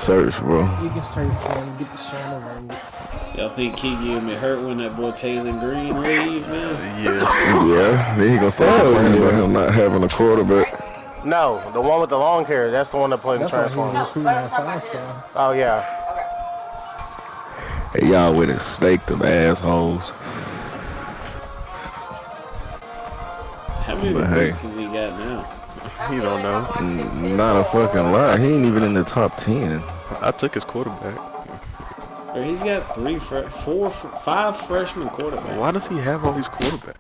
search, bro. You can search, man. Get the channel, man. Y'all think Kanye gonna be hurt when that boy Taylor Green leave, man? Yeah. Then he gonna start complaining about him not having a quarterback. No, the one with the long hair. That's the one that played in That's why he was transform. recruiting that 5-star. Oh yeah. Hey, y'all with a steak of assholes. How many recruits does he got now? He don't know. Not a fucking lie. He ain't even in the top 10. I took his quarterback. Or he's got 5 freshman quarterbacks. Why does he have all these quarterbacks?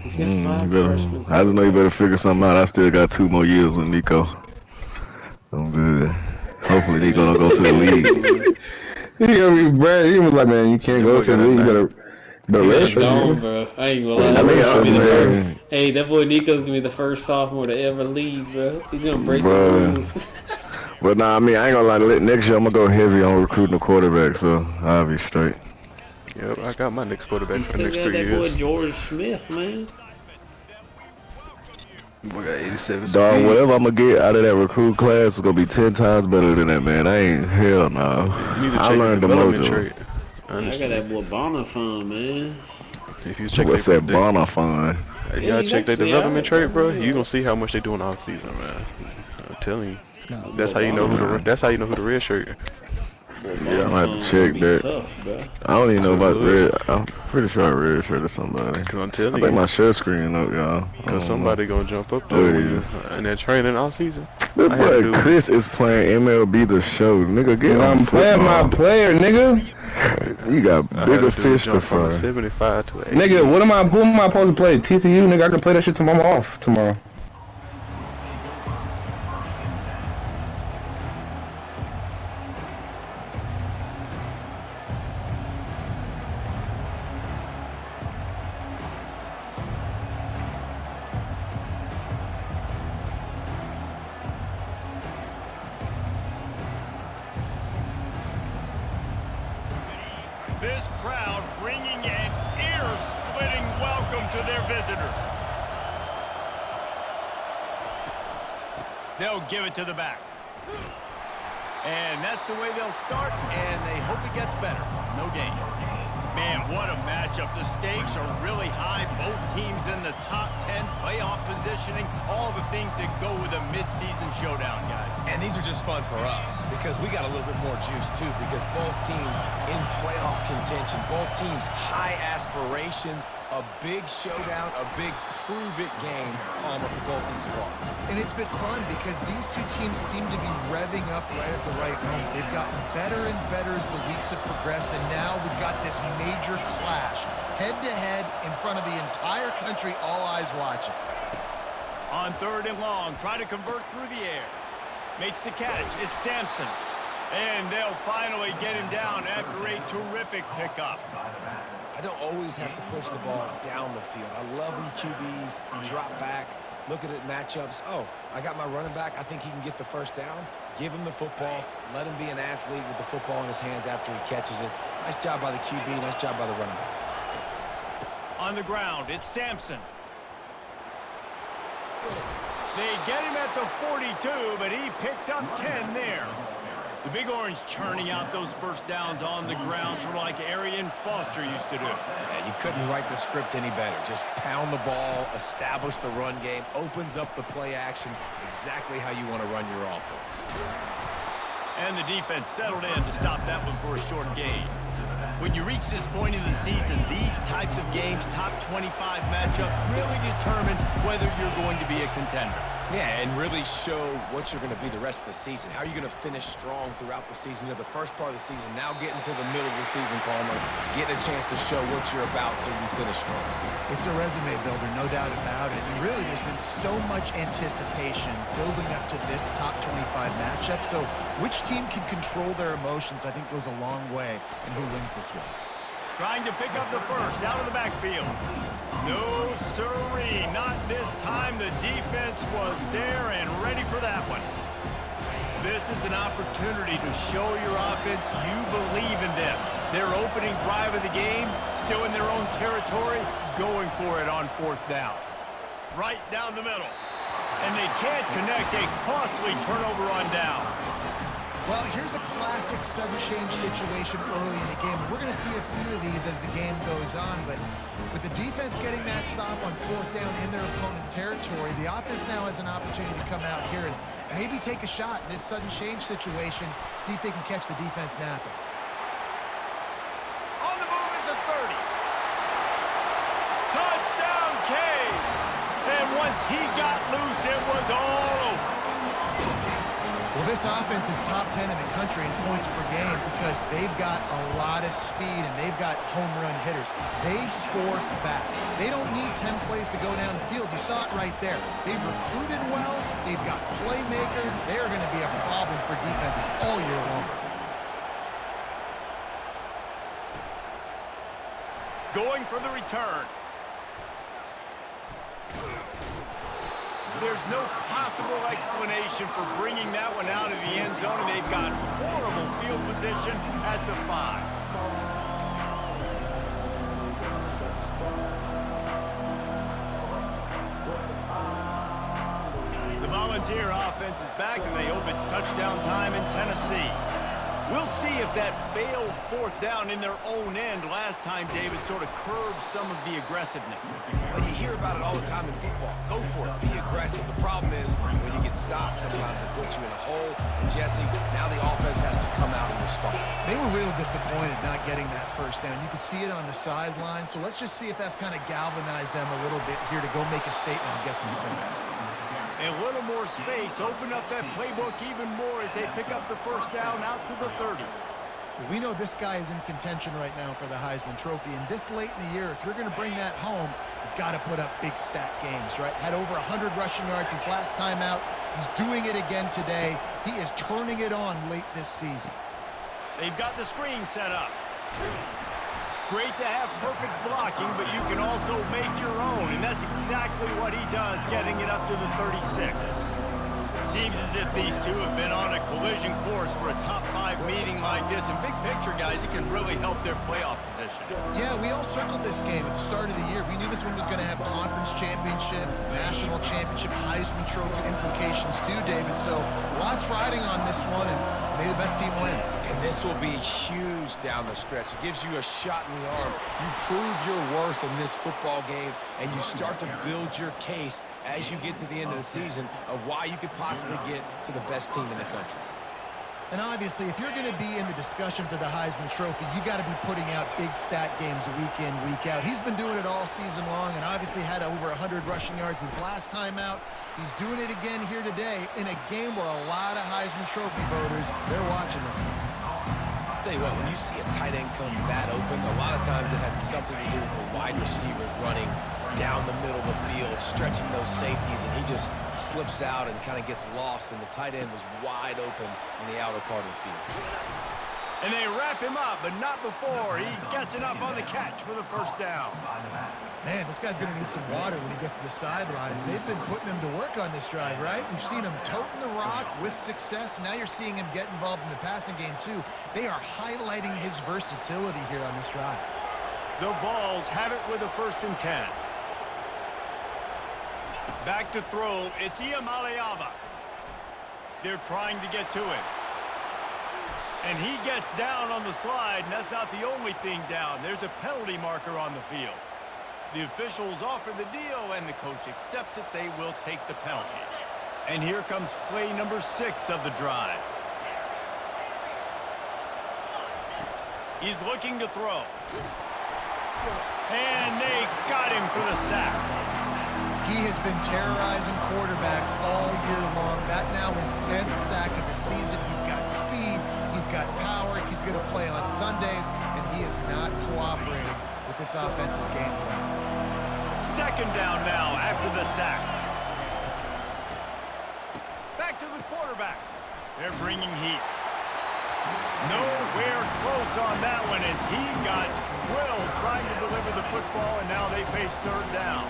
He's got 5 freshman quarterbacks. I just know you better figure something out. I still got 2 more years with Nico. I'm good. Hopefully Nico don't go to the league. He was like, man, you can't go to the league. You better rest gone, bro. I ain't gonna lie. That boy gonna be the first. Hey, that boy Nico's gonna be the first sophomore to ever leave, bro. He's gonna break the rules. But nah, I mean, I ain't gonna lie. Next year I'm gonna go heavy on recruiting a quarterback, so I'll be straight. Yep, I got my next quarterback for the next 3 years. Still got that boy George Smith, man. Boy got 87. Dog, whatever I'm gonna get out of that recruit class is gonna be 10 times better than that, man. Hell no. I learned the mojo. I got that boy Bonafon, man. If you check what's that Bonafon? Y'all check their development trait, bro. You gonna see how much they doing off season, man. I'm telling you. That's how you know who the red shirt. Yeah, I'm gonna have to check that. Tough, bro. I don't even know about red. I'm pretty sure I red shirt or somebody. Cause I'm telling you. I think my shirt screen up, y'all. Cause somebody gonna jump up there in that training off season. This boy Chris is playing MLB The Show, nigga. I'm playing my player, nigga. You got bigger fish to fry. 75 to 80. Nigga, who am I supposed to play? TCU, nigga. I can play that shit tomorrow off tomorrow. This crowd bringing an ear-splitting welcome to their visitors. They'll give it to the back. And that's the way they'll start, and they hope it gets better. No gain. Man, what a matchup. The stakes are really high. Both teams in the top 10, playoff positioning, all the things that go with a mid-season showdown, guys. And these are just fun for us because we got a little bit more juice, too, because both teams in playoff contention, both teams high aspirations, a big showdown, a big prove-it game, Palmer, for both these squads. And it's been fun because these two teams seem to be revving up right at the right moment. They've gotten better and better as the weeks have progressed, and now we've got this major clash, head-to-head in front of the entire country, all eyes watching. On 3rd and long, try to convert through the air. Makes the catch. It's Sampson. And they'll finally get him down after a terrific pickup. I don't always have to push the ball down the field. I love when QBs drop back, look at it matchups. Oh, I got my running back. I think he can get the first down. Give him the football. Let him be an athlete with the football in his hands after he catches it. Nice job by the QB. Nice job by the running back. On the ground, it's Sampson. They get him at the 42, but he picked up 10 there. The Big Orange churning out those first downs on the ground, sort of like Arian Foster used to do. Yeah, you couldn't write the script any better. Just pound the ball, establish the run game, opens up the play action, exactly how you want to run your offense. And the defense settled in to stop that one for a short gain. When you reach this point in the season, these types of games, top 25 matchups, really determine whether you're going to be a contender. Yeah, and really show what you're going to be the rest of the season. How are you going to finish strong throughout the season? You know, the first part of the season, now getting to the middle of the season, Palmer, getting a chance to show what you're about so you can finish strong. It's a resume builder, no doubt about it. And really, there's been so much anticipation building up to this top 25 matchup. So which team can control their emotions, I think, goes a long way in who wins this one. Trying to pick up the first out of the backfield. No, sirree, not this time. The defense was there and ready for that one. This is an opportunity to show your offense you believe in them. Their opening drive of the game, still in their own territory, going for it on 4th down. Right down the middle. And they can't connect, a costly turnover on downs. Well, here's a classic sudden change situation early in the game. We're going to see a few of these as the game goes on, but with the defense getting that stop on 4th down in their opponent territory, the offense now has an opportunity to come out here and maybe take a shot in this sudden change situation, see if they can catch the defense napping. On the move is the 30. Touchdown, Canes! And once he got loose, it was all over. Well, this offense is top 10 in the country in points per game because they've got a lot of speed and they've got home run hitters. They score fast. They don't need 10 plays to go down the field. You saw it right there. They've recruited well. They've got playmakers. They're going to be a problem for defenses all year long. Going for the return. There's no possible explanation for bringing that one out of the end zone, and they've got horrible field position at the 5. The Volunteer offense is back, and they hope it's touchdown time in Tennessee. We'll see if that failed 4th down in their own end last time, David, sort of curbed some of the aggressiveness. Well, you hear about it all the time in football. Go for it. Be aggressive. The problem is when you get stopped, sometimes it puts you in a hole. And, Jesse, now the offense has to come out and respond. They were real disappointed not getting that 1st down. You could see it on the sideline. So let's just see if that's kind of galvanized them a little bit here to go make a statement and get some points. A little more space, open up that playbook even more as they pick up the 1st down out to the 30. We know this guy is in contention right now for the Heisman Trophy, and this late in the year, if you're going to bring that home, you've got to put up big stat games, right? Had over 100 rushing yards his last time out. He's doing it again today. He is turning it on late this season. They've got the screen set up. Great to have perfect blocking, but you can also make your own, and that's exactly what he does, getting it up to the 36. Seems as if these two have been on a collision course for a top 5 meeting like this, and big picture, guys, it can really help their playoff position. Yeah, we all circled this game at the start of the year. We knew this one was going to have conference championship, national championship, Heisman Trophy implications too, David. So lots riding on this one, and may the best team win. And this will be huge down the stretch. It gives you a shot in the arm. You prove your worth in this football game, and you start to build your case as you get to the end of the season of why you could possibly get to the best team in the country. And obviously, if you're going to be in the discussion for the Heisman Trophy, you got to be putting out big stat games week in, week out. He's been doing it all season long and obviously had over 100 rushing yards his last time out. He's doing it again here today in a game where a lot of Heisman Trophy voters, they're watching this one. I'll tell you what, when you see a tight end come that open, a lot of times it had something to do with the wide receivers running down the middle of the field, stretching those safeties, and he just slips out and kind of gets lost, and the tight end was wide open in the outer part of the field. And they wrap him up, but not before he gets enough on the catch for the 1st down. Man, this guy's going to need some water when he gets to the sidelines. They've been putting him to work on this drive, right? We've seen him toting the rock with success. Now you're seeing him get involved in the passing game, too. They are highlighting his versatility here on this drive. The Vols have it with a 1st and 10. Back to throw, it's Iamaleava. They're trying to get to him. And he gets down on the slide, and that's not the only thing down. There's a penalty marker on the field. The officials offer the deal, and the coach accepts it. They will take the penalty. And here comes play number 6 of the drive. He's looking to throw. And they got him for the sack. He has been terrorizing quarterbacks all year long. That now his 10th sack of the season. He's got speed, he's got power, he's going to play on Sundays, and he is not cooperating with this offense's game plan. 2nd down now after the sack. Back to the quarterback. They're bringing heat. No Nowhere close on that one as he got drilled trying to deliver the football, and now they face third down.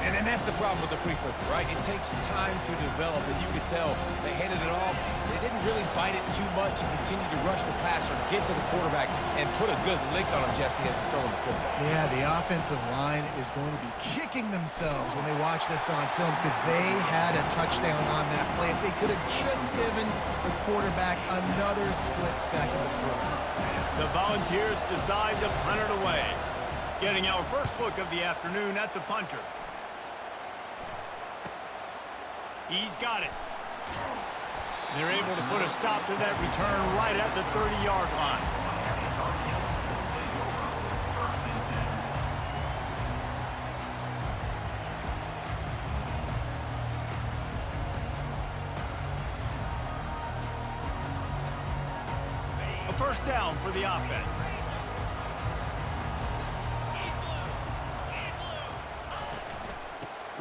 And then that's the problem with the free football, right? It takes time to develop, and you could tell they handed it off. They didn't really bite it too much and continue to rush the passer, get to the quarterback, and put a good lick on him, Jesse, as he's throwing the football. Yeah, the offensive line is going to be kicking themselves when they watch this on film because they had a touchdown on that play. If they could have just given the quarterback another split second to throw. The Volunteers decide to punt it away. Getting our first look of the afternoon at the punter. He's got it. They're able to put a stop to that return right at the 30-yard line. A first down for the offense.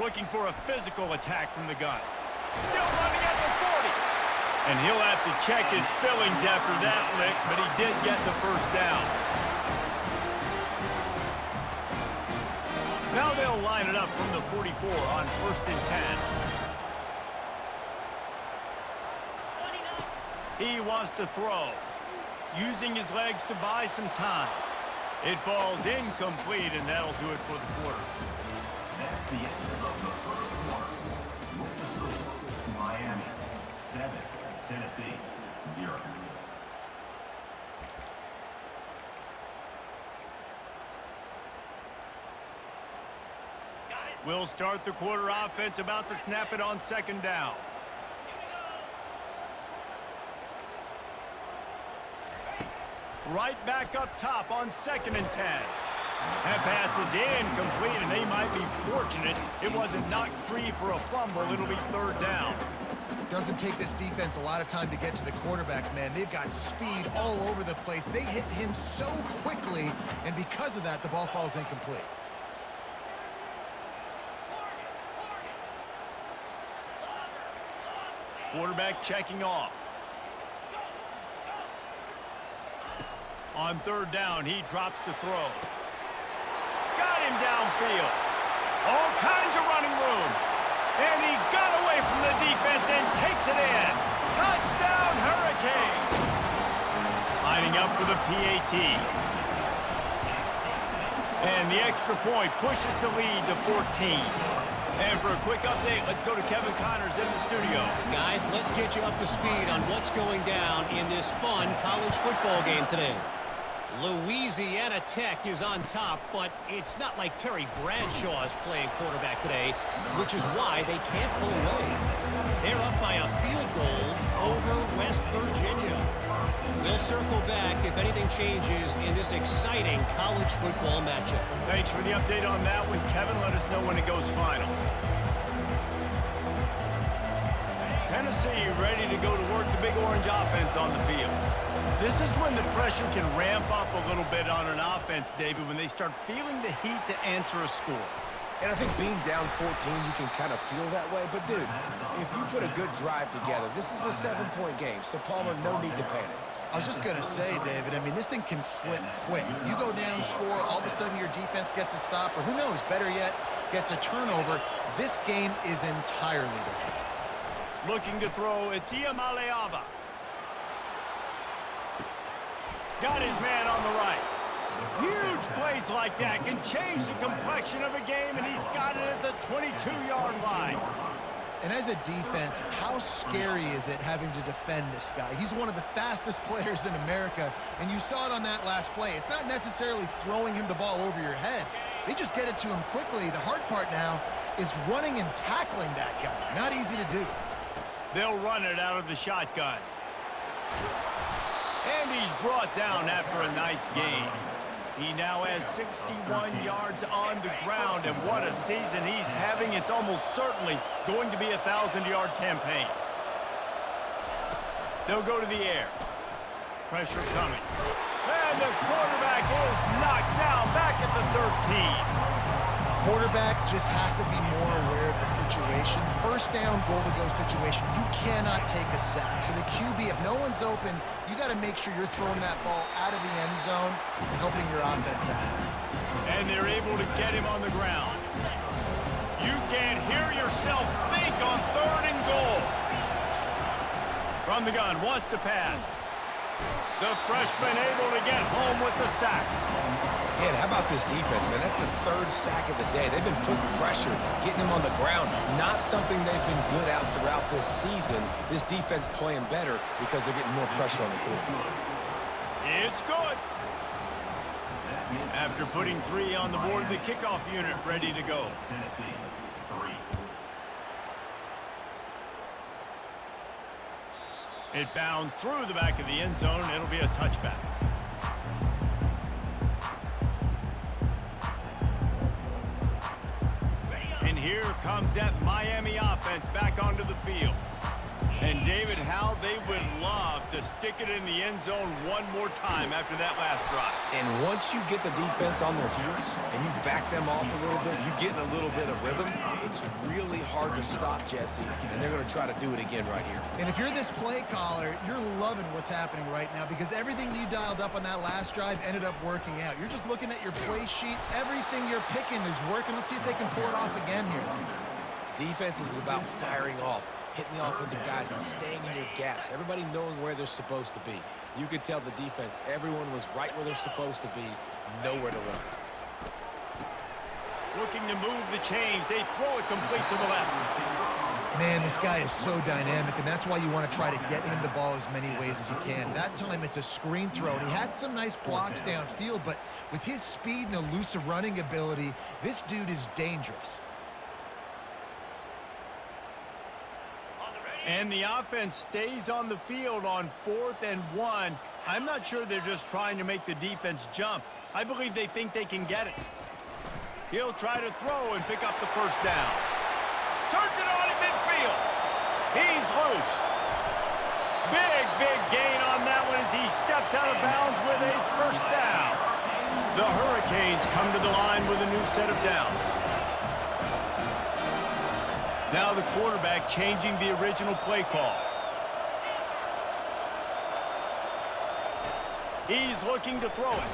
Looking for a physical attack from the gun. Still running at the 40. And he'll have to check his fillings after that lick, but he did get the first down. Now they'll line it up from the 44 on 1st and 10. He wants to throw, using his legs to buy some time. It falls incomplete, and that'll do it for the quarter. That's the end of the first quarter. With the score, Miami 7, Tennessee 0. We'll start the quarter offense, about to snap it on 2nd down. Right back up top on 2nd and 10. That pass is incomplete, and they might be fortunate it wasn't knocked free for a fumble. It'll be 3rd down. Doesn't take this defense a lot of time to get to the quarterback, man. They've got speed all over the place. They hit him so quickly, and because of that, the ball falls incomplete. Quarterback checking off. On 3rd down, he drops to throw. Got him downfield. All kinds of running room. And he got away from the defense and takes it in. Touchdown, Hurricanes. Lining up for the PAT. And the extra point pushes the lead to 14. And for a quick update, let's go to Kevin Connors in the studio. Guys, let's get you up to speed on what's going down in this fun college football game today. Louisiana Tech is on top, but it's not like Terry Bradshaw is playing quarterback today, which is why they can't pull away. They're up by a field goal over West Virginia. We'll circle back if anything changes in this exciting college football matchup. Thanks for the update on that one, Kevin. Let us know when it goes final. Tennessee ready to go to work the Big Orange offense on the field. This is when the pressure can ramp up a little bit on an offense, David, when they start feeling the heat to answer a score. And I think being down 14, you can kind of feel that way. But, dude, if you put a good drive together, this is a 7-point game. So, Palmer, no need to panic. I was just going to say, David, I mean, this thing can flip quick. You go down, score, all of a sudden your defense gets a stop, or who knows, better yet, gets a turnover. This game is entirely different. Looking to throw, it's Iamaleava. Got his man on the right. Huge plays like that can change the complexion of a game, and he's got it at the 22-yard line. And as a defense, how scary is it having to defend this guy? He's one of the fastest players in America, and you saw it on that last play. It's not necessarily throwing him the ball over your head. They just get it to him quickly. The hard part now is running and tackling that guy. Not easy to do. They'll run it out of the shotgun. And he's brought down after a nice gain. He now has 61 yards on the ground, and what a season he's having. It's almost certainly going to be a 1,000-yard campaign. They'll go to the air. Pressure coming. And the quarterback is knocked down back at the 13. quarterback just has to be more aware of the situation. First down, goal-to-go situation, you cannot take a sack. So the QB, if no one's open, you got to make sure you're throwing that ball out of the end zone and helping your offense out. And they're able to get him on the ground. You can't hear yourself think on 3rd and goal. From the gun, wants to pass. The freshman able to get home with the sack. Yeah, and how about this defense, man? That's the 3rd sack of the day. They've been putting pressure, getting him on the ground. Not something they've been good at throughout this season. This defense playing better because they're getting more pressure on the quarterback. It's good. After putting 3 on the board, the kickoff unit ready to go. Tennessee, 3. It bounds through the back of the end zone. It'll be a touchback. And here comes that Miami offense back onto the field. And David, how they would love to stick it in the end zone one more time after that last drive. And once you get the defense on their heels and you back them off a little bit, you get in a little bit of rhythm, it's really hard to stop, Jesse, and they're going to try to do it again right here. And if you're this play caller, you're loving what's happening right now because everything you dialed up on that last drive ended up working out. You're just looking at your play sheet. Everything you're picking is working. Let's see if they can pull it off again here. Defense is about firing off, hitting the offensive guys and staying in your gaps. Everybody knowing where they're supposed to be. You could tell the defense, everyone was right where they're supposed to be, nowhere to run. Looking to move the chains. They throw it complete to the left. Man, this guy is so dynamic, and that's why you want to try to get him the ball as many ways as you can. That time it's a screen throw, and he had some nice blocks downfield, but with his speed and elusive running ability, this dude is dangerous. And the offense stays on the field on 4th and 1. I'm not sure they're just trying to make the defense jump. I believe they think they can get it. He'll try to throw and pick up the first down. Turns it on in midfield. He's loose. Big gain on that one as he steps out of bounds with a first down. The Hurricanes come to the line with a new set of downs. Now the quarterback changing the original play call. He's looking to throw it.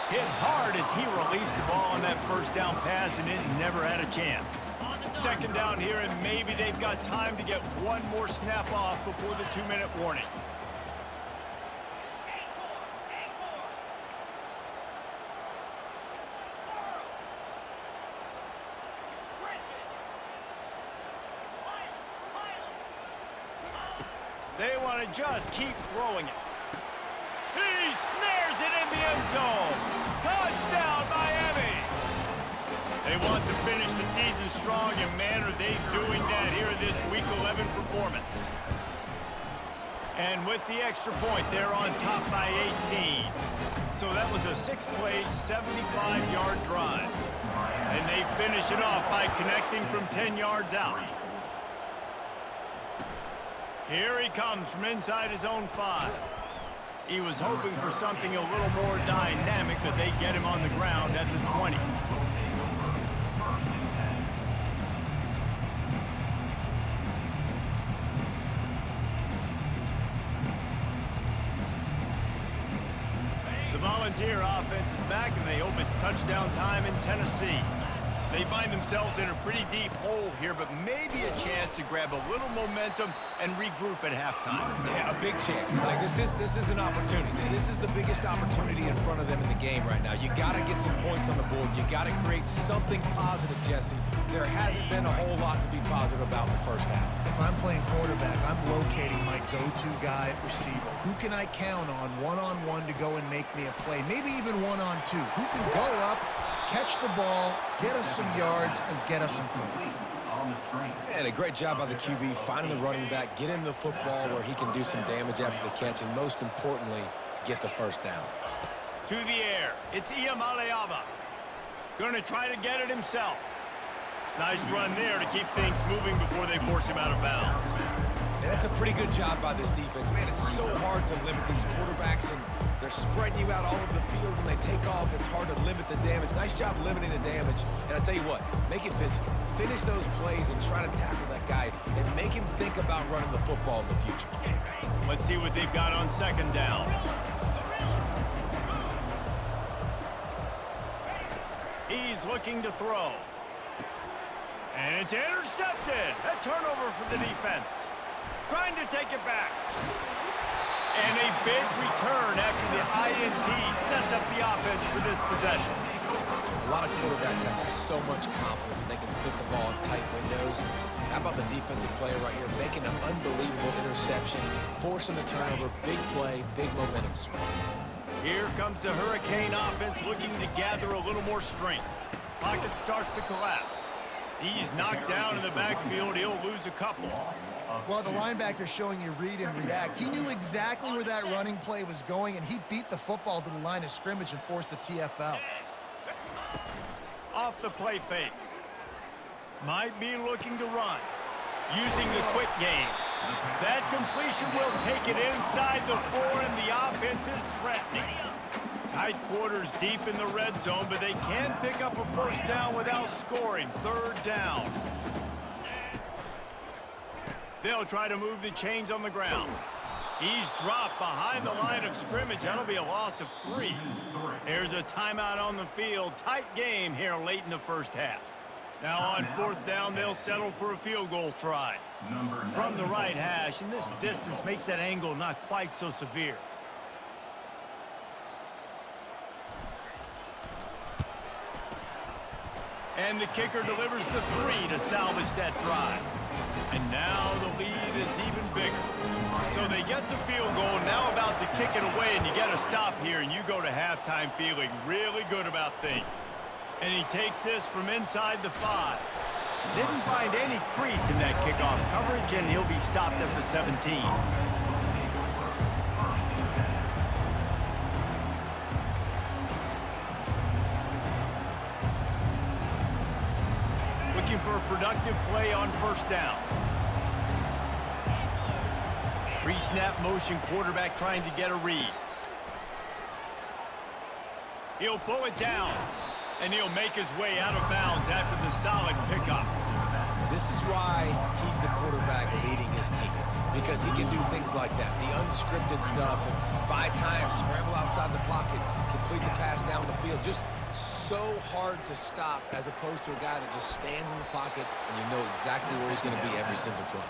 Hit hard as he released the ball on that first down pass, and it never had a chance. Second down here, and maybe they've got time to get one more snap off before the 2-minute warning. They want to just keep throwing it. He snares it in the end zone. Touchdown, Miami. They want to finish the season strong, and man, are they doing that here in this Week 11 performance. And with the extra point, they're on top by 18. So that was a 6-play, 75-yard drive. And they finish it off by connecting from 10 yards out. Here he comes from inside his own 5. He was hoping for something a little more dynamic, but they get him on the ground at the 20. The Volunteer offense is back, and they hope it's touchdown time in Tennessee. They find themselves in a pretty deep hole here, but maybe a chance to grab a little momentum and regroup at halftime. Yeah, a big chance. Like this is an opportunity. This is the biggest opportunity in front of them in the game right now. You got to get some points on the board. You got to create something positive, Jesse. There hasn't been a whole lot to be positive about in the first half. If I'm playing quarterback, I'm locating my go-to guy at receiver. Who can I count on one-on-one to go and make me a play? Maybe even one-on-two. Who can go up, catch the ball, get us some yards, and get us some points. And a great job by the QB, finding the running back, get him the football where he can do some damage after the catch, and most importantly, get the first down. To the air, it's Iamaleava. Going to try to get it himself. Nice run there to keep things moving before they force him out of bounds. That's a pretty good job by this defense. Man, it's so hard to limit these quarterbacks, and they're spreading you out all over the field. When they take off, it's hard to limit the damage. Nice job limiting the damage. And I tell you what, make it physical. Finish those plays and try to tackle that guy and make him think about running the football in the future. Let's see what they've got on second down. He's looking to throw. And it's intercepted. A turnover for the defense. Trying to take it back. And a big return after the INT sets up the offense for this possession. A lot of quarterbacks have so much confidence that they can fit the ball in tight windows. How about the defensive player right here making an unbelievable interception, forcing the turnover, big play, big momentum swing. Here comes the Hurricane offense looking to gather a little more strength. Pocket starts to collapse. He's knocked down in the backfield. He'll lose a couple. Well, the linebacker's showing you read and react. He knew exactly where that running play was going, and he beat the football to the line of scrimmage and forced the TFL. Off the play fake. Might be looking to run. Using the quick game. That completion will take it inside the 4, and the offense is threatening. Tight quarters deep in the red zone, but they can't pick up a first down without scoring. Third down. They'll try to move the chains on the ground. He's dropped behind the line of scrimmage. That'll be a loss of 3. There's a timeout on the field. Tight game here late in the first half. Now on fourth down, they'll settle for a field goal try. From the right hash, and this distance makes that angle not quite so severe. And the kicker delivers the 3 to salvage that drive. And now the lead is even bigger. So they get the field goal, now about to kick it away, and you get a stop here, and you go to halftime feeling really good about things. And he takes this from inside the 5. Didn't find any crease in that kickoff coverage, and he'll be stopped at the 17. Looking for a productive play on first down. Pre-snap motion quarterback trying to get a read. He'll pull it down, and he'll make his way out of bounds after the solid pickup. This is why he's the quarterback leading his team, because he can do things like that, the unscripted stuff, and buy time, scramble outside the pocket, complete the pass down the field. Just so hard to stop as opposed to a guy that just stands in the pocket and you know exactly where he's going to be every single play.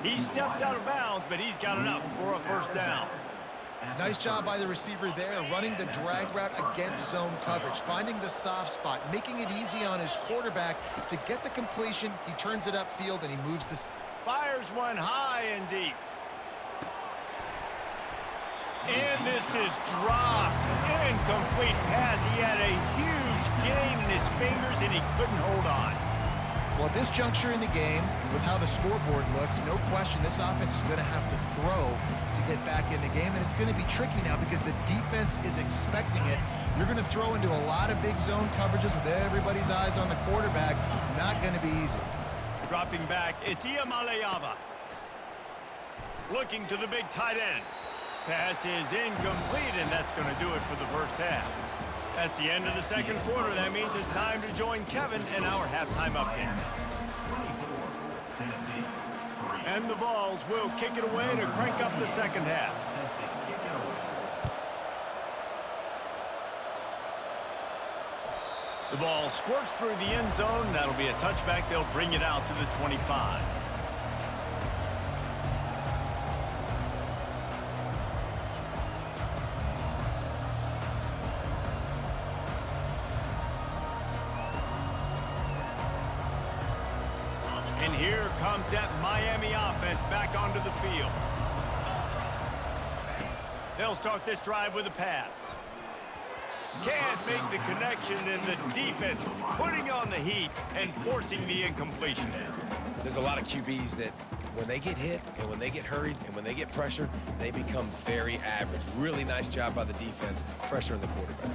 He steps out of bounds, but he's got enough for a first down. Nice job by the receiver there, running the drag route against zone coverage, finding the soft spot, making it easy on his quarterback to get the completion. He turns it upfield, and he moves this. Fires one high and deep. And this is dropped. Incomplete pass. He had a huge gain in his fingers, and he couldn't hold on. Well, at this juncture in the game, with how the scoreboard looks, no question this offense is going to have to throw to get back in the game, and it's going to be tricky now because the defense is expecting it. You're going to throw into a lot of big zone coverages with everybody's eyes on the quarterback. Not going to be easy. Dropping back, it's Iamaleava. Looking to the big tight end. Pass is incomplete, and that's going to do it for the first half. That's the end of the second quarter. That means it's time to join Kevin in our halftime update. And the Vols will kick it away to crank up the second half. The ball squirts through the end zone. That'll be a touchback. They'll bring it out to the 25. And here comes that Miami offense back onto the field. They'll start this drive with a pass. Can't make the connection, and the defense putting on the heat and forcing the incompletion. There's a lot of QBs that when they get hit and when they get hurried and when they get pressured, they become very average. Really nice job by the defense, pressuring the quarterback.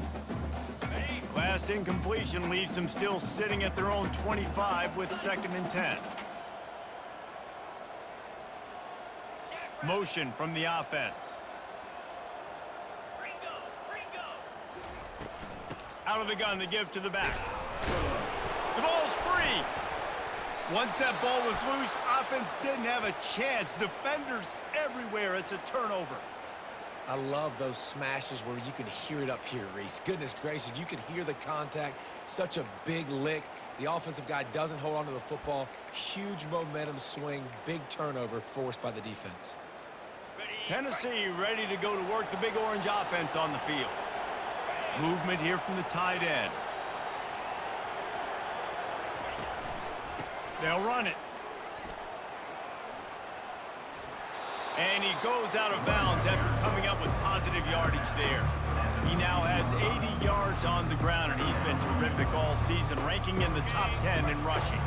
Last incompletion leaves them still sitting at their own 25 with 2nd and 10. Motion from the offense. Out of the gun to give to the back. The ball's free. Once that ball was loose, offense didn't have a chance. Defenders everywhere. It's a turnover. I love those smashes where you can hear it up here, Reese. Goodness gracious, you can hear the contact. Such a big lick. The offensive guy doesn't hold on to the football. Huge momentum swing. Big turnover forced by the defense. Tennessee ready to go to work the Big Orange offense on the field. Movement here from the tight end. They'll run it. And he goes out of bounds after coming up with positive yardage there. He now has 80 yards on the ground, and he's been terrific all season, ranking in the top 10 in rushing.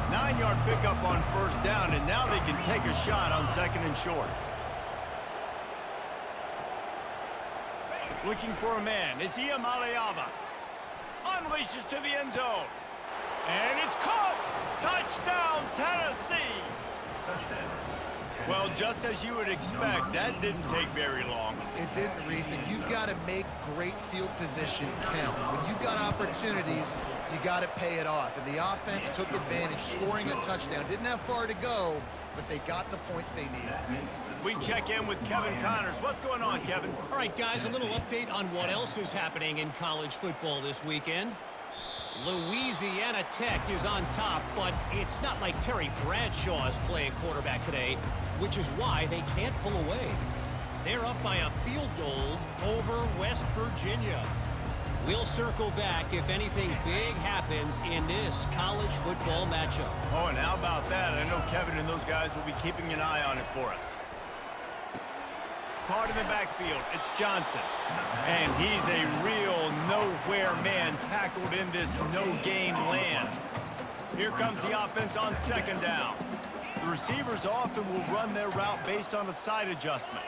9-yard pickup on first down, and now they can take a shot on second and short. Looking for a man. It's Iamaleava. Unleashes to the end zone. And it's caught! Touchdown, Tennessee! Well, just as you would expect, that didn't take very long. It didn't, Reese, and you've got to make great field position count. When you've got opportunities, you got to pay it off. And the offense took advantage, scoring a touchdown. Didn't have far to go, but they got the points they needed. We check in with Kevin Connors. What's going on, Kevin? All right, guys, a little update on what else is happening in college football this weekend. Louisiana Tech is on top, but it's not like Terry Bradshaw is playing quarterback today, which is why they can't pull away. They're up by a field goal over West Virginia. We'll circle back if anything big happens in this college football matchup. Oh, and how about that? I know Kevin and those guys will be keeping an eye on it for us. Caught in the backfield, it's Johnson. And he's a real nowhere man tackled in this no-gain land. Here comes the offense on second down. The receivers often will run their route based on a side adjustment.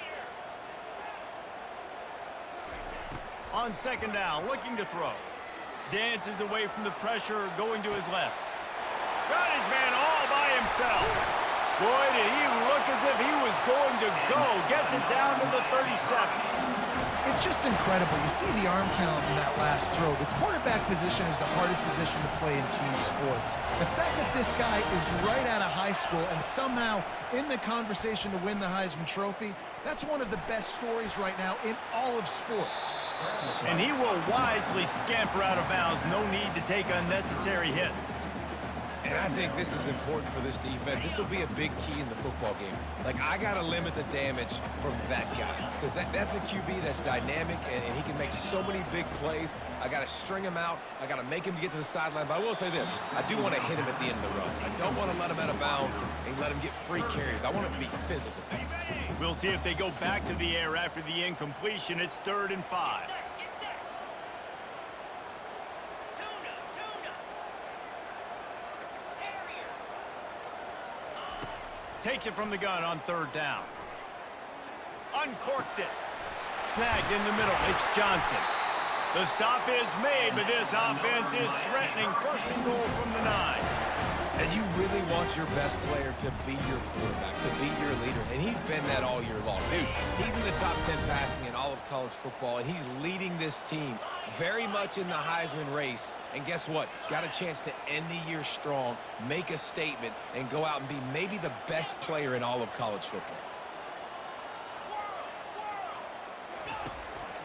On second down, looking to throw. Dances away from the pressure, going to his left. Got his man all by himself. Boy, did he look as if he was going to go. Gets it down to the 37. It's just incredible. You see the arm talent in that last throw. The quarterback position is the hardest position to play in team sports. The fact that this guy is right out of high school and somehow in the conversation to win the Heisman Trophy, that's one of the best stories right now in all of sports. And he will wisely scamper out of bounds. No need to take unnecessary hits. And I think this is important for this defense. This will be a big key in the football game. Like, I got to limit the damage from that guy. Because that's a QB that's dynamic, and he can make so many big plays. I got to string him out. I got to make him get to the sideline. But I will say this. I do want to hit him at the end of the runs. I don't want to let him out of bounds and let him get free carries. I want it to be physical. We'll see if they go back to the air after the incompletion. It's 3rd and 5. Takes it from the gun on 3rd down. Uncorks it. Snagged in the middle. It's Johnson. The stop is made, but this offense is threatening. 1st and goal from the 9. And you really want your best player to be your quarterback, to be your leader. And he's been that all year long. Dude, he's in the top 10 passing in all of college football, and he's leading this team very much in the Heisman race. And guess what? Got a chance to end the year strong, make a statement, and go out and be maybe the best player in all of college football.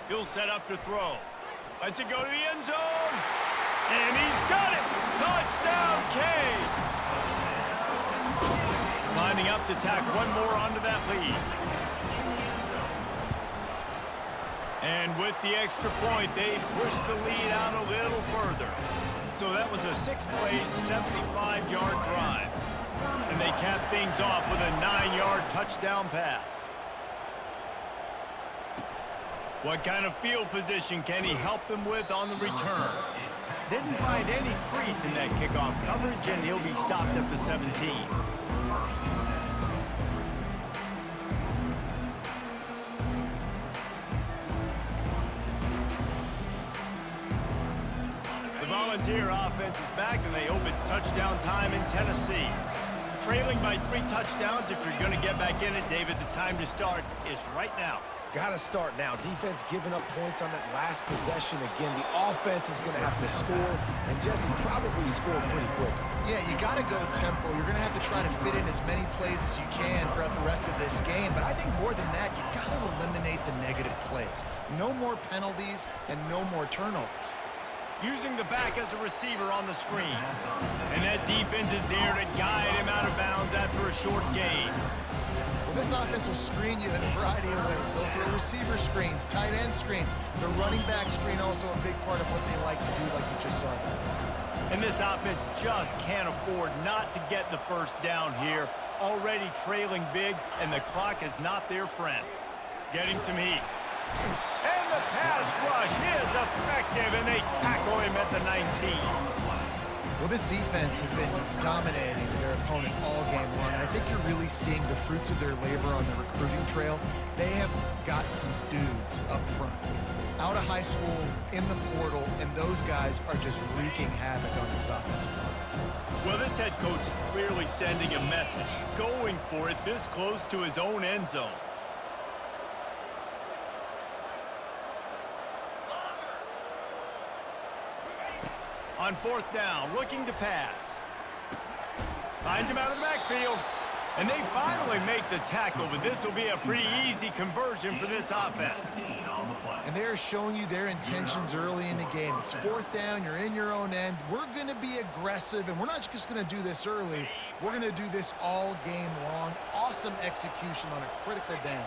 He'll set up to throw. Lets it go to the end zone. And he's got it! Touchdown, Canes! Lining up to tack one more onto that lead. And with the extra point, they pushed the lead out a little further. So that was a 6-play, 75-yard drive. And they capped things off with a 9-yard touchdown pass. What kind of field position can he help them with on the return? Didn't find any crease in that kickoff coverage, and he'll be stopped at the 17. The Volunteer offense is back, and they hope it's touchdown time in Tennessee. trailing by 3 touchdowns. If you're going to get back in it, David, the time to start is right now. Got to start now. Defense giving up points on that last possession. Again, the offense is going to have to score, and Jesse probably scored pretty quickly. Yeah, you got to go tempo. You're going to have to try to fit in as many plays as you can throughout the rest of this game. But I think more than that, you got to eliminate the negative plays. No more penalties and no more turnovers. Using the back as a receiver on the screen. And that defense is there to guide him out of bounds after a short gain. Well, this offense will screen you in a variety of ways. They'll throw receiver screens, tight end screens. The running back screen also a big part of what they like to do, like you just saw there. And this offense just can't afford not to get the first down here. Already trailing big, and the clock is not their friend. Getting some heat. And the pass rush is effective, and they tackle him at the 19. Well, this defense has been dominating their opponent all game long, and I think you're really seeing the fruits of their labor on the recruiting trail. They have got some dudes up front, out of high school, in the portal, and those guys are just wreaking havoc on this offensive line. Well, this head coach is clearly sending a message, going for it this close to his own end zone. On 4th down, looking to pass. Finds him out of the backfield. And they finally make the tackle, but this will be a pretty easy conversion for this offense. And they're showing you their intentions early in the game. It's 4th down, you're in your own end. We're going to be aggressive, and we're not just going to do this early. We're going to do this all game long. Awesome execution on a critical down.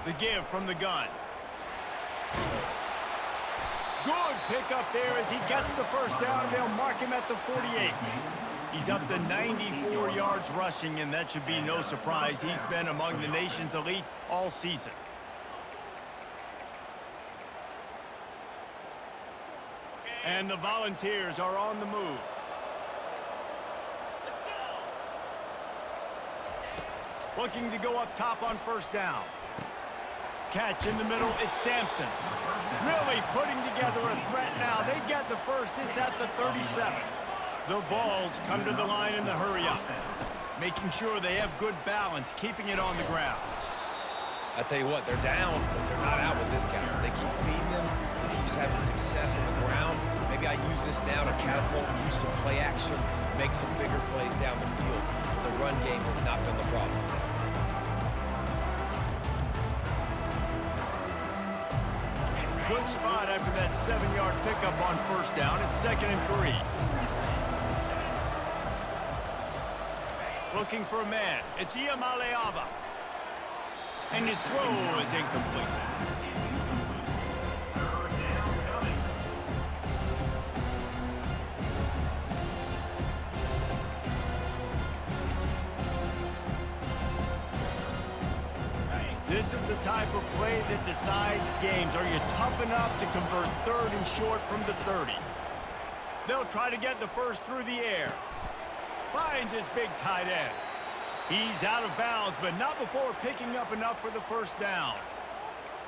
The give from the gun. Good pickup there as he gets the first down, and they'll mark him at the 48. He's up to 94 yards rushing, and that should be no surprise. He's been among the nation's elite all season. And the Volunteers are on the move. Looking to go up top on 1st down. Catch in the middle, it's Sampson. Really putting together a threat now. They get the first, it's at the 37. The Vols come to the line in the hurry up. Making sure they have good balance, keeping it on the ground. I tell you what, they're down, but they're not out with this guy. They keep feeding him. He keeps having success on the ground. Maybe I use this now to catapult, use some play action, make some bigger plays down the field. But the run game has not been the problem today. Good spot after that 7-yard pickup on 1st down. It's 2nd and 3. Looking for a man. It's Iamaleava. And his throw is incomplete. This is the type of play that decides games. Are you tough enough to convert 3rd and short from the 30? They'll try to get the first through the air. Finds his big tight end. He's out of bounds, but not before picking up enough for the first down.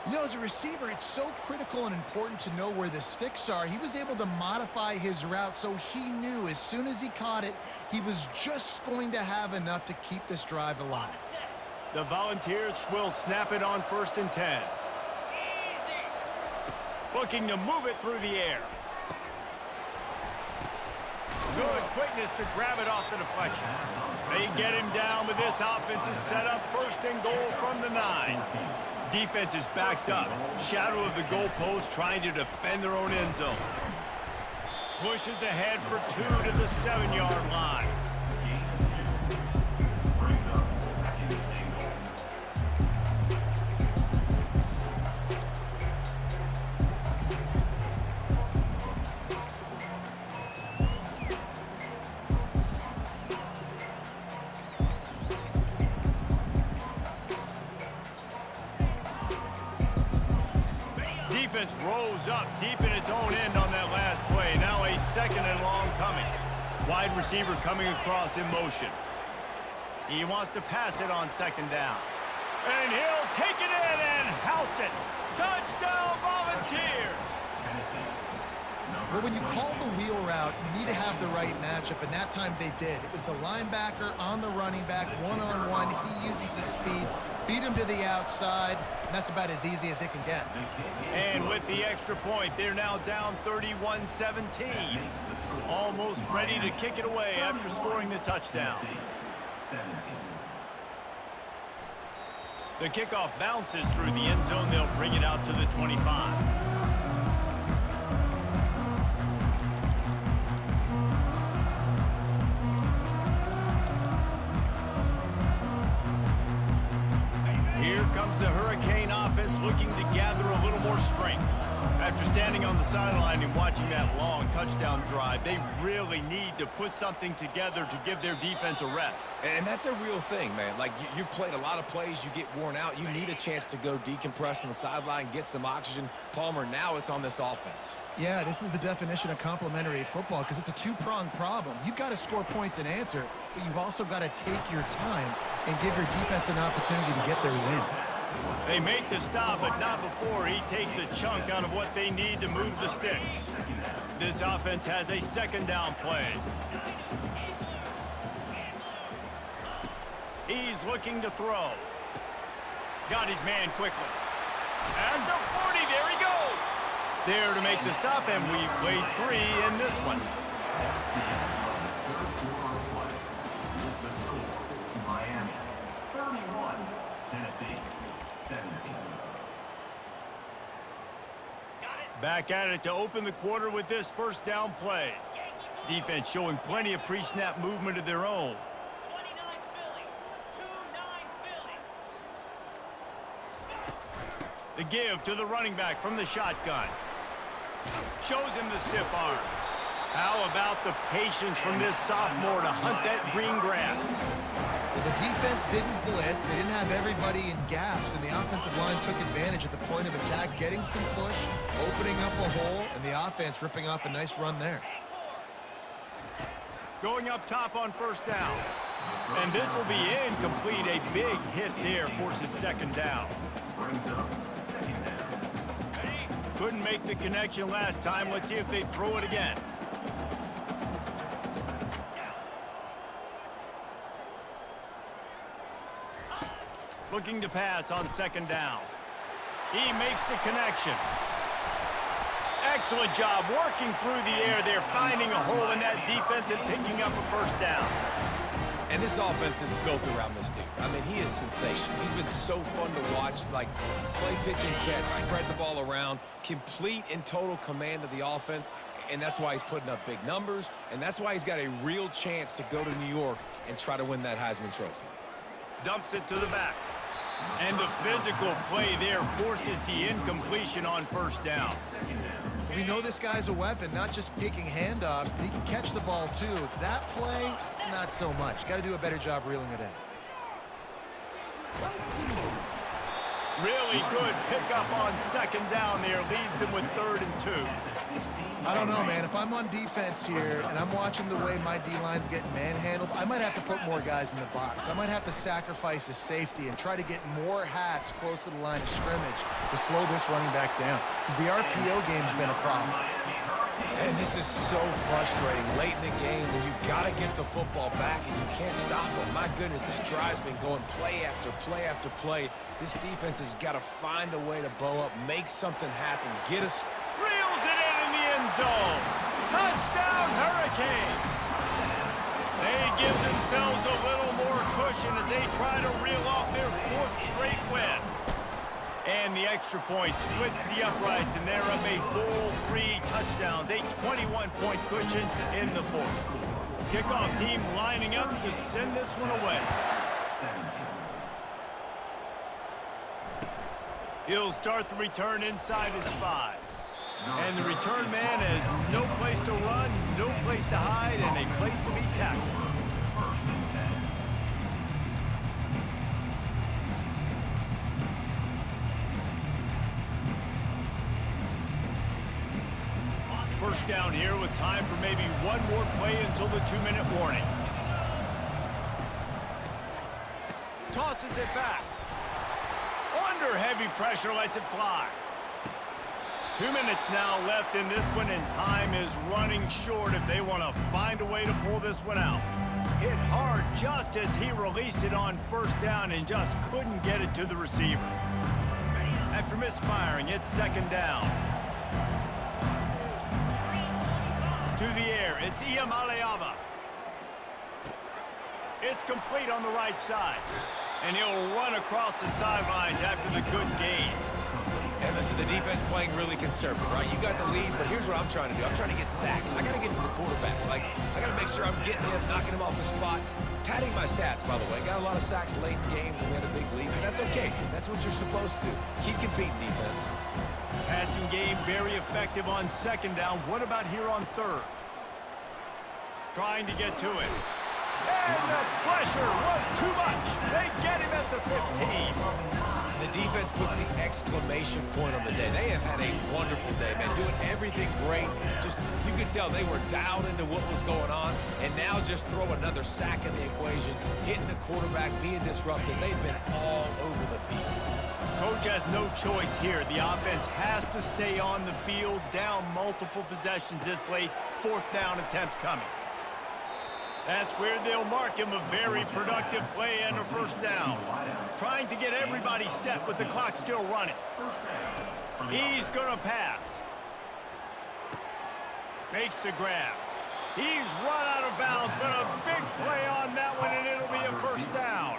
You know, as a receiver, it's so critical and important to know where the sticks are. He was able to modify his route, so he knew as soon as he caught it, he was just going to have enough to keep this drive alive. The Volunteers will snap it on 1st and 10. Looking to move it through the air. Good quickness to grab it off the deflection. They get him down, but this offense is set up 1st and goal from the 9. Defense is backed up. Shadow of the goalpost trying to defend their own end zone. Pushes ahead for 2 to the 7-yard line. Defense rolls up deep in its own end on that last play. Now a 2nd and long coming. Wide receiver coming across in motion. He wants to pass it on 2nd down. And he'll take it in and house it. Touchdown, Volunteers! Well, when you call the wheel route, you need to have the right matchup, and that time they did. It was the linebacker on the running back, one-on-one. He uses his speed, beat him to the outside, and that's about as easy as it can get. And with the extra point, they're now down 31-17. Almost ready to kick it away after scoring the touchdown. The kickoff bounces through the end zone. They'll bring it out to the 25. Here comes the Hurricane offense looking to gather a little more strength. After standing on the sideline and watching that long touchdown drive, they really need to put something together to give their defense a rest. And that's a real thing, man. Like, you played a lot of plays, you get worn out. You need a chance to go decompress on the sideline, get some oxygen. Palmer, now it's on this offense. Yeah, this is the definition of complementary football because it's a two-pronged problem. You've got to score points and answer, but you've also got to take your time and give your defense an opportunity to get their win. They make the stop, but not before he takes a chunk out of what they need to move the sticks. This offense has a second down play. He's looking to throw. Got his man quickly. And the 40, there he goes. There to make the stop, and we've played 3 in this one. Miami 31, Tennessee 17. Back at it to open the quarter with this first down play. Defense showing plenty of pre-snap movement of their own. The give to the running back from the shotgun. Shows him the stiff arm. How about the patience from this sophomore to hunt that green grass? The defense didn't blitz. They didn't have everybody in gaps, and the offensive line took advantage at the point of attack, getting some push, opening up a hole, and the offense ripping off a nice run there. Going up top on first down. And this will be incomplete. A big hit there forces second down. Couldn't make the connection last time. Let's see if they throw it again. Looking to pass on second down. He makes the connection. Excellent job working through the air there, finding a hole in that defense and picking up a first down. And this offense is built around this dude. I mean, he is sensational. He's been so fun to watch, like play, pitch, and catch, spread the ball around, complete and total command of the offense, and that's why he's putting up big numbers, and that's why he's got a real chance to go to New York and try to win that Heisman Trophy. Dumps it to the back. And the physical play there forces the incompletion on first down. We know this guy's a weapon, not just taking handoffs, but he can catch the ball too. That play, not so much. Got to do a better job reeling it in. Really good pickup on second down there. Leaves them with 3rd and 2. I don't know, man. If I'm on defense here and I'm watching the way my D-line's getting manhandled, I might have to put more guys in the box. I might have to sacrifice a safety and try to get more hats close to the line of scrimmage to slow this running back down, because the RPO game's been a problem. And this is so frustrating late in the game when you got to get the football back and you can't stop them. My goodness, this drive's been going play after play after play. This defense has got to find a way to bow up, make something happen, get us. Reels it in the end zone. Touchdown, Hurricane. They give themselves a little more cushion as they try to reel off their 4th straight win. And the extra point splits the uprights, and they're up a full 3 touchdowns, a 21-point cushion in the 4th. Kickoff team lining up to send this one away. He'll start the return inside his 5. And the return man has no place to run, no place to hide, and a place to be tackled. First down here with time for maybe one more play until the 2-minute warning. Tosses it back. Under heavy pressure, lets it fly. 2 minutes now left in this one, and time is running short if they want to find a way to pull this one out. Hit hard just as he released it on first down and just couldn't get it to the receiver. After misfiring, it's second down. To the air, it's Iamaleava. It's complete on the right side. And he'll run across the sidelines after the good gain. And listen, the defense playing really conservative, right? You got the lead, but here's what I'm trying to do. I'm trying to get sacks. I got to get to the quarterback. Like, I got to make sure I'm getting him, knocking him off the spot. Padding my stats, by the way. Got a lot of sacks late in games when we had a big lead, but that's okay. That's what you're supposed to do. Keep competing, defense. Passing game very effective on second down. What about here on third? Trying to get to it. And the pressure was too much. They get him at the 15. The defense puts the exclamation point on the day. They have had a wonderful day, man. Doing everything great. Just, you could tell they were dialed into what was going on. And now just throw another sack in the equation, hitting the quarterback, being disruptive. They've been all over the field. Coach has no choice here. The offense has to stay on the field, down multiple possessions this late. Fourth down attempt coming. That's where they'll mark him a very productive play and a first down. Trying to get everybody set with the clock still running. He's going to pass. Makes the grab. He's run out of bounds, but a big play on that one, and it'll be a first down.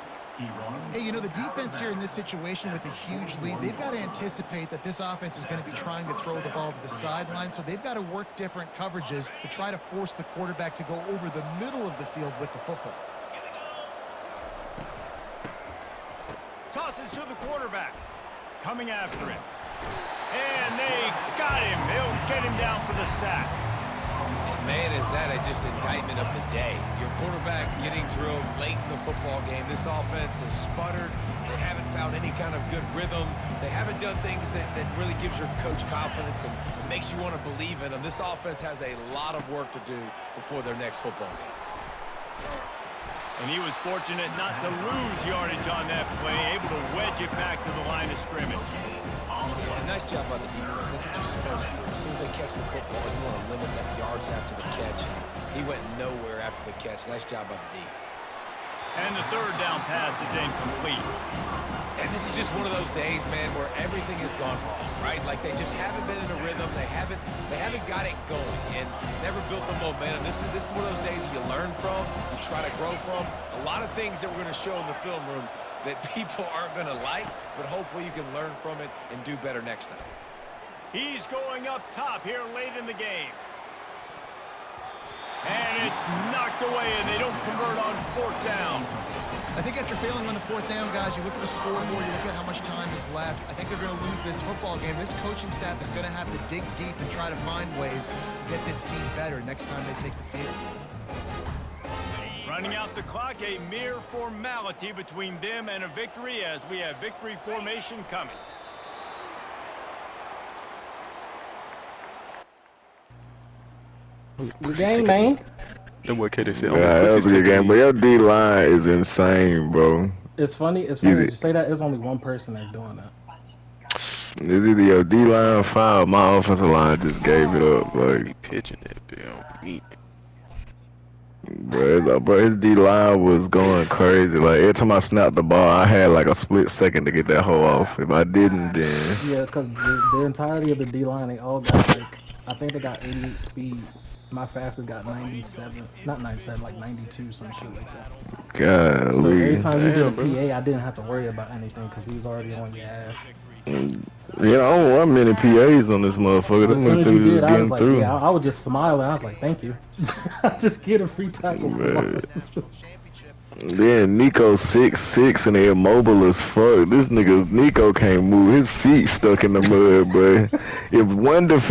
Hey, you know, the defense here in this situation with a huge lead, they've got to anticipate that this offense is going to be trying to throw the ball to the sideline, so they've got to work different coverages to try to force the quarterback to go over the middle of the field with the football. Tosses to the quarterback. Coming after him. And they got him. They'll get him down for the sack. And man, is that just indictment of the day. Your quarterback getting drilled late in the football game. This offense has sputtered. They haven't found any kind of good rhythm. They haven't done things that really gives your coach confidence and makes you want to believe in them. This offense has a lot of work to do before their next football game. And he was fortunate not to lose yardage on that play, able to wedge it back to the line of scrimmage. Yeah, nice job by the defense. That's what you're supposed to do. As soon as they catch the football, you want to limit that yards after the catch. And he went nowhere after the catch. Nice job by the D. And the third down pass is incomplete. And this is just one of those days, man, where everything has gone wrong, right? Like they just haven't been in a rhythm. They haven't got it going and never built the momentum. This is one of those days that you learn from, you try to grow from. A lot of things that we're going to show in the film room that people aren't going to like, but hopefully you can learn from it and do better next time. He's going up top here late in the game. And it's knocked away, and they don't convert on fourth down. I think after failing on the fourth down, guys, you look at the scoreboard, you look at how much time is left. I think they're going to lose this football game. This coaching staff is going to have to dig deep and try to find ways to get this team better next time they take the field. Running out the clock, a mere formality between them and a victory as we have victory formation coming. Good game, man. Then what KD said? Yeah, that was a good game, but your D-line is insane, bro. It's funny that you say that. There's only one person that's doing that. It's either your D-line foul, my offensive line just gave it up. Like, pitching that bill. Bro, his D-line was going crazy. Like, every time I snapped the ball, I had like a split second to get that hole off. If I didn't, then... Yeah, because the entirety of the D-line, they all got, like, I think they got 88 speed. My fastest got 97. Not 97, like 92, some shit like that. God, so every time you did a PA, I didn't have to worry about anything because he was already on your ass. Yeah, I don't want many PAs on this motherfucker. As soon as you did, I was like, yeah, I was just smiling. I was like, thank you. I just get a free tackle. Then Nico 6'6" and they're mobile as fuck. This Nico can't move. His feet stuck in the mud, bro. If one defense